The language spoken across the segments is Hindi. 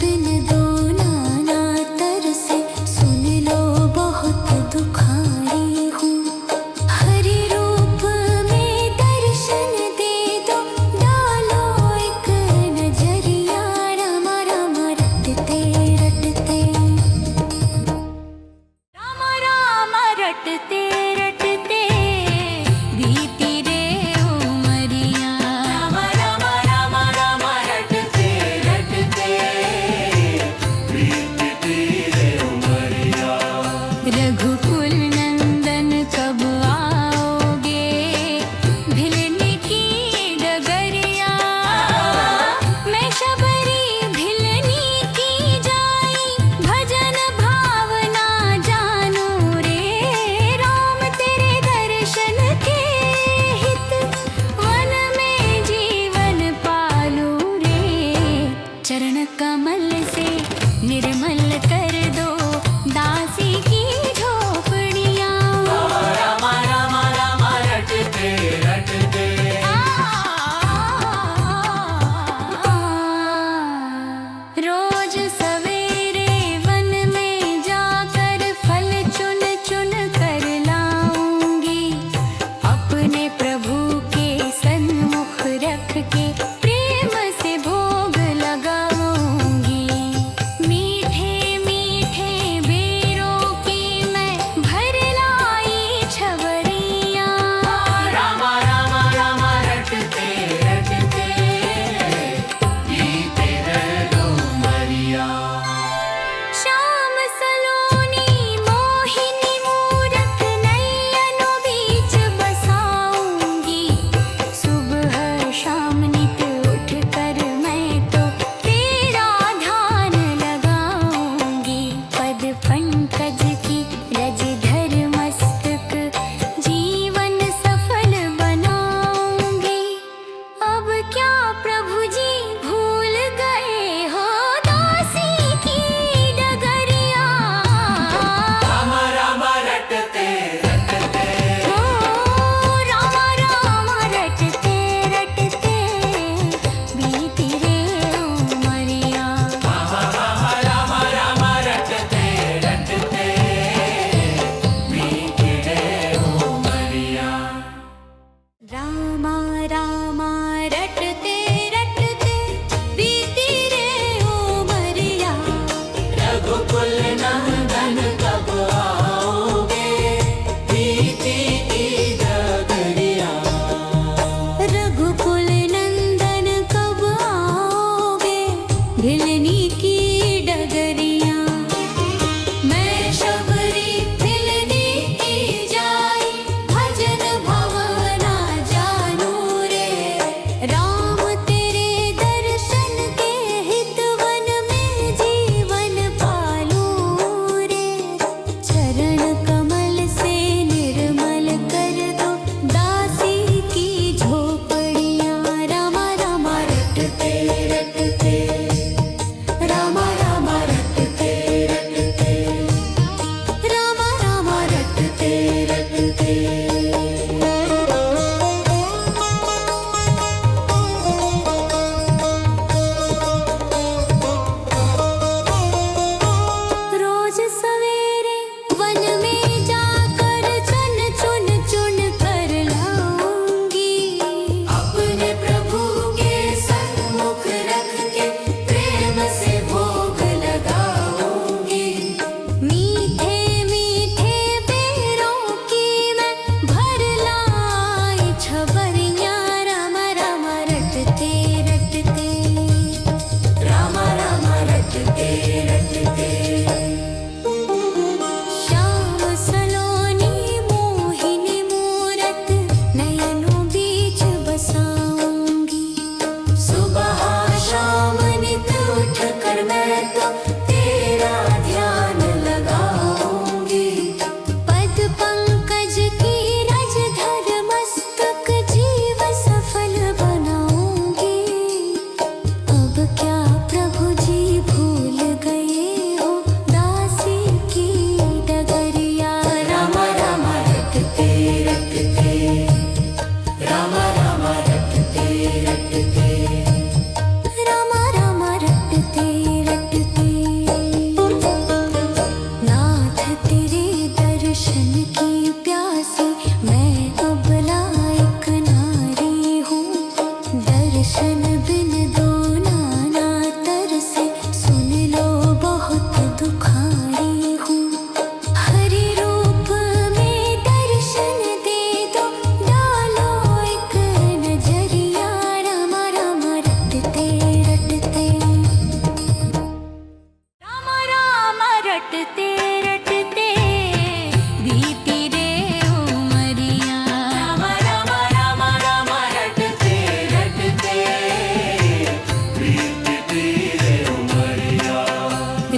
बिन दो नाना तरसे, सुन लो बहुत दुखारी हूँ। हरि रूप में दर्शन दे दो, डालो एक नजरिया। रामा रामा रटते रटते, रामा रामा रटते रटते बीती रे उमरिया। रामा रामा रामा रामा रटते रटते बीतती रे उमरिया। रघुकुल नंदन कब आओगे, भिलने की डगरिया। मैं शबरी भिलनी की जाई, भजन भावना जानू रे। राम तेरे दर्शन के हित, वन में जीवन पालू रे। चरण कमल से निर्मल कर दो, दासी की झोपड़ियाँ। रामा रामा रामा रटते रटते रोज सवेरे वन में जाकर फल चुन चुन कर लाऊंगी। अपने प्रभु के सन्मुख रख के प्रेम से भोग लगाऊंगी। मीठे मीठे बेरों की मैं भर लाई छबरियाँ। रामा रामा रामा रटते रटते बीते रे उमरिया। श्याम सलोनी मोहिनी मूरत, नैयनों बीच बसाऊंगी। सुबह शाम नित उठ कर मैं तो तेरा ध्यान लगाऊंगी। पद पंकज की रज धर मस्तक, जीवन सफल बनाऊंगी। अब क्या प्रभु जी भूल गए हो, दासी की डगरिया। रामा रामा रटते रटते ओ रामा रामा रटते रटते बीती रे उमरिया। रामा रामा रामा रटते रटते बीते रे उमरिया। रामा रामा रटते रटते बीती रे उमरिया। रघुकुल नंदन कब आओगे, बीती की डगरिया। रघुकुल नंदन कब आओगे, भिलनी की डगरिया। मैं शबरी भिलनी की जाई, भजन भवना जानू रे। राम तेरे दर्शन के हित, वन में जीवन पालू रे। चरण कमल से निर्मल कर दो, दासी की झोपड़ियाँ। रामा रामा रटते रटते, रामा रामा रटते रटते, रामा रामा रटते रटते। रोज सवेरे वन में जाकर चुन चुन चुन कर लाऊंगी। अपने प्रभु के सन्मुख रख के प्रेम से भोग लगाऊंगी। मीठे मीठे बेरों की मैं भर लाई छबरियाँ। रामा रामा रटते रटते, रामा रामा रटते रटते श्याम सलोनी मोहिनी मूरत, नयनों बीच बसाऊंगी। सुबह शाम नित उठ कर मैं तो तेरा ध्यान लगाऊंगी। पद पंकज की रज धर मस्तक, जीव सफल बनाऊंगी। अब क्या प्रभु जी भूल गए हो, दासी की डगरिया। रामा रामा रटते रटते, रामा रामा रटते रटते, रामा रामा रटते रटते। रटते रटते बीती रे उमरिया। राम राम राम राम रटते रटते बीतती रे उमरिया।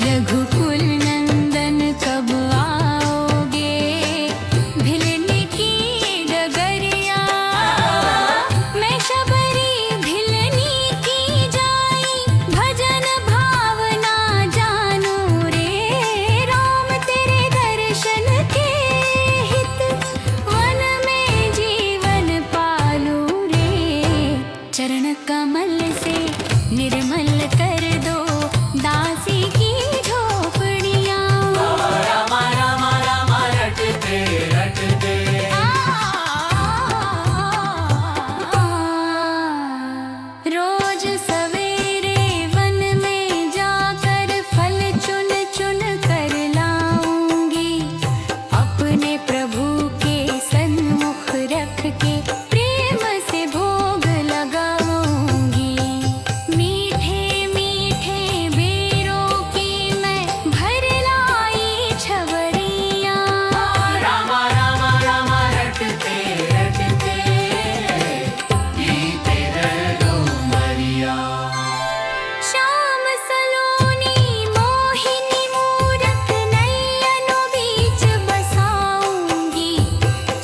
रघुकुल नंदन कब आओगे भिलने की डगरिया। मैं शबरी भिलनी की जाई भजन भावना जानू रे। राम तेरे दर्शन के हित वन में जीवन पालू रे। चरण कमल से निर्मल कर दो दासी की झोपड़ियाँ। राम राम राम रटते रटते रोज सवेरे वन में जाकर फल चुन चुन कर लाऊंगी। अपने प्रभु के सन्मुख रख के प्रेम से भोग लगाऊंगी। मीठे मीठे बेरों की मैं भर लाई छवरियाँ। राम राम राम रटते रटते बीते रे उमरिया। श्याम सलोनी मोहिनी मूरत नयनों बीच बसाऊंगी।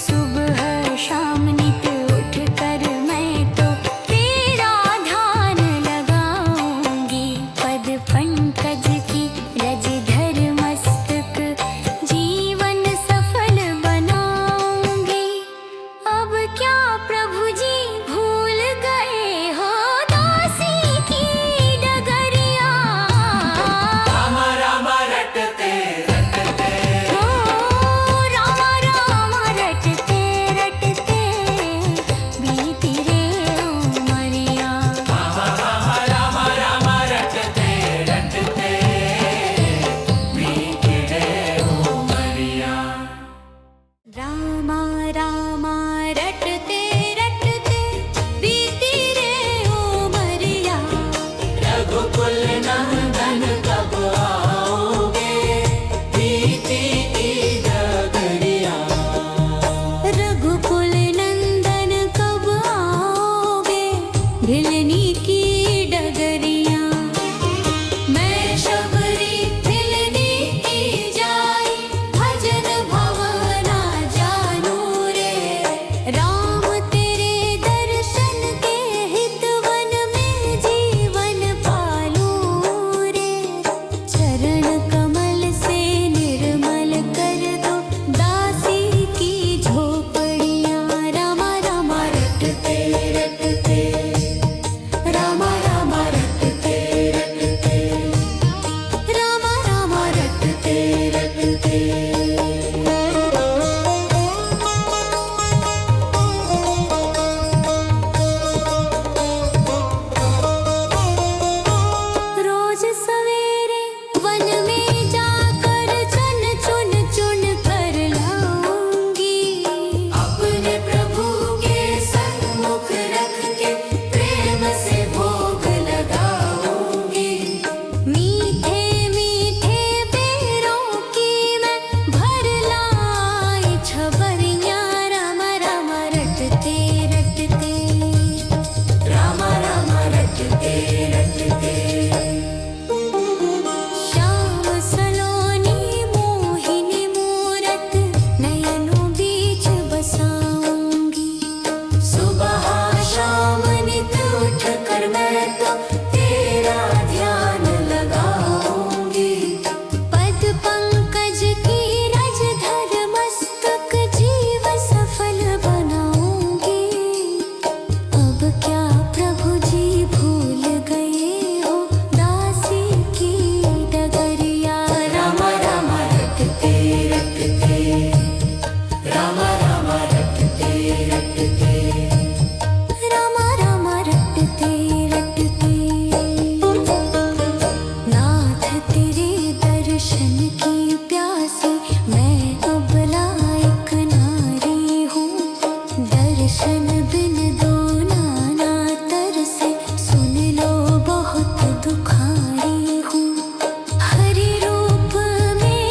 सुबह शाम नित उठ कर मैं तो तेरा ध्यान लगाऊंगी। पद पंकज की रज धर मस्तक जीवन सफल बनाऊंगी। अब क्या प्रभु जी भूल गए हो दासी की डगरिया। राम राम रटते रटते ओ राम राम रटते रटते बीती रे उमरिया। राम राम रटते रटते बीते रे उमरिया। रामा रामा रटते रटते बीती रे उमरिया। रघुकुल नंदन कब आओगे बीती की डगरिया। रघुकुल नंदन कब आओगे भिलनी की डगरिया। मैं शबरी भिलनी की जाई भजन भवना जानू रे। राम तेरे दर्शन के हित वन में जीवन पालू रे। चरण कमल से निर्मल कर दो दासी की झोपड़ियाँ। राम राम रटते रटते राम राम रटते रटते राम राम रटते रटते रोज सवेरे वन में जाकर चुन चुन चुन कर लाऊंगी। अपने प्रभु के सन्मुख रख के प्रेम से भोग लगाऊंगी। मीठे मीठे बेरों की मैं भर लाई छबरियाँ। राम राम रटते रटते राम राम रटते रटते श्याम सलोनी मोहिनी मूरत नयनों बीच बसाऊंगी। सुबह शाम नित उठ कर मैं तो तेरा ध्यान लगाऊंगी। पद पंकज की रज धर मस्तक जीव सफल बनाऊंगी। अब क्या प्रभु जी भूल गए हो दासी की डगरिया। राम राम रटते रटते राम राम रटते रटते राम राम रटते रटते नाथ तेरे दर्शन की प्यासी मैं अबला एक नारी हूँ। दर्शन बिन दो नाना तरसे सुन लो बहुत दुखारी हूँ। हरि रूप में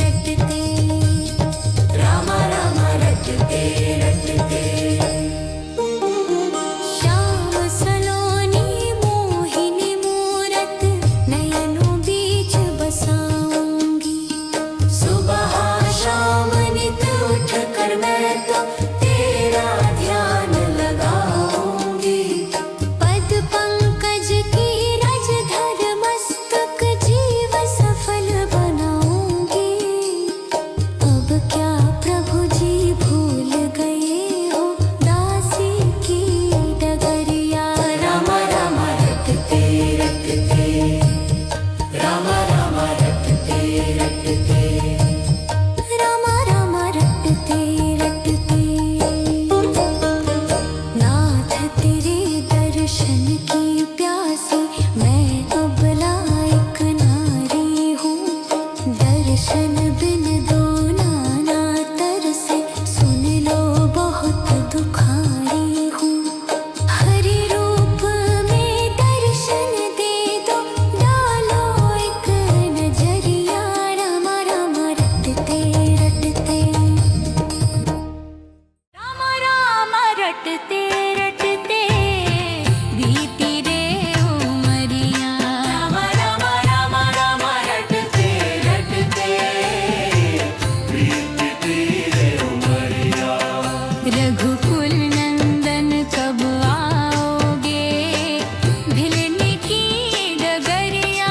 रटते राम राम रटते रटते श्याम सलोनी मोहिनी मूरत नयनों बीच बसाऊंगी। सुबह शाम नित उठ कर मैं तो तेरा ध्यान लगाऊंगी। पद पंकज की रज धर मस्तक जीव सफल बनाऊंगी। अब क्या प्रभु जी भूल गए हो दासी की डगरिया। राम राम रटते रटते राम राम रटते रटते राम राम रटते रटते नाथ तेरे दर्शन की प्यासी मैं अबला एक नारी हूँ। दर्शन बिन दो नाना तरसे सुन लो बहुत दुखारी हूँ। हरि रूप में दर्शन दे दो डालो एक नजरिया। राम राम रटते रटते राम राम रटते रटते बीती रे उमरिया। राम राम राम राम रटते रटते बीतती रे उमरिया। रघुकुल नंदन कब आओगे भिलने की डगरिया।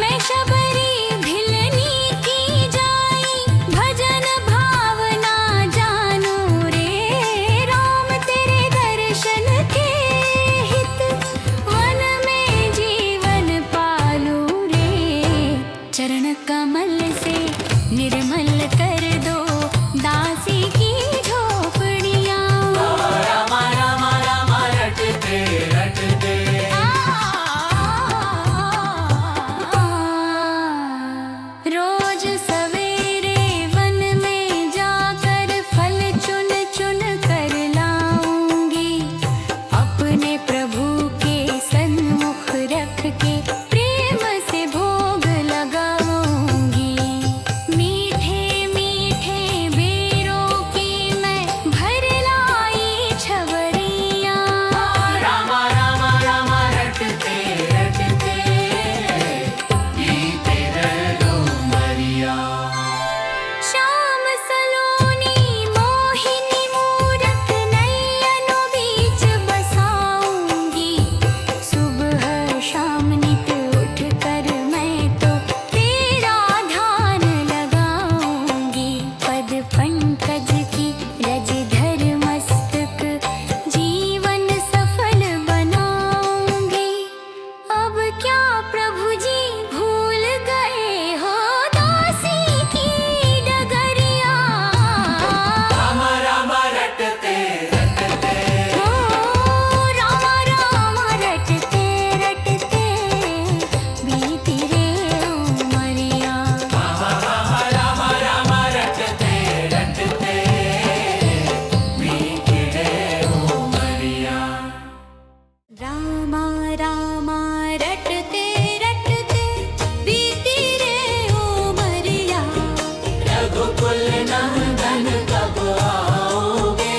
मैं शबरी भिलनी की जाई भजन भावना जानू रे। राम तेरे दर्शन के हित वन में जीवन पालू रे। चरण कमल से निर्मल कर दो दासी की झोपड़ियाँ। राम राम राम रटते रटते रोज सवेरे वन में जाकर फल चुन चुन कर लाऊंगी। अपने प्रभु के सन्मुख रख के प्रेम से भोग लगाऊंगी। मीठे मीठे बेरों की मैं भर लाई छवरियाँ। राम राम राम रटते रटते बीते रे उमरिया। श्याम सलोनी मोहिनी मूरत नयनों बीच बसाऊंगी। सुबह शाम नित उठ कर मैं तो तेरा ध्यान लगाऊंगी। पद पंकज की रज धर मस्तक जीवन सफल बनाऊंगी। अब क्या प्रभु जी भूल गए हो दासी की डगरिया। राम राम रटते रटते ओ राम राम रटते रटते बीती रे उमरिया। राम राम रटते रटते बीते रे उमरिया। राम राम रटते रटते बीती रे उमरिया। रघुकुल नंदन कब आओगे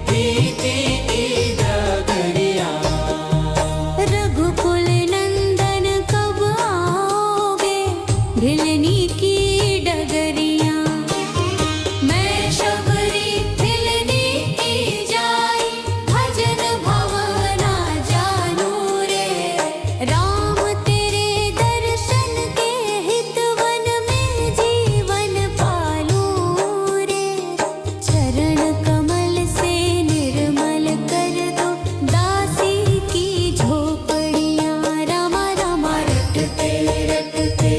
बीती की डगरिया। रघुकुल नंदन कब आओगे भिलनी की डगरिया। मैं शबरी भिलनी की जाई भजन भावना जानू रे। राम तेरे दर्शन के हित वन में जीवन पालू रे। चरण कमल से निर्मल कर दो दासी की झोपड़ियाँ। राम राम रटते रटते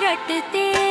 रटते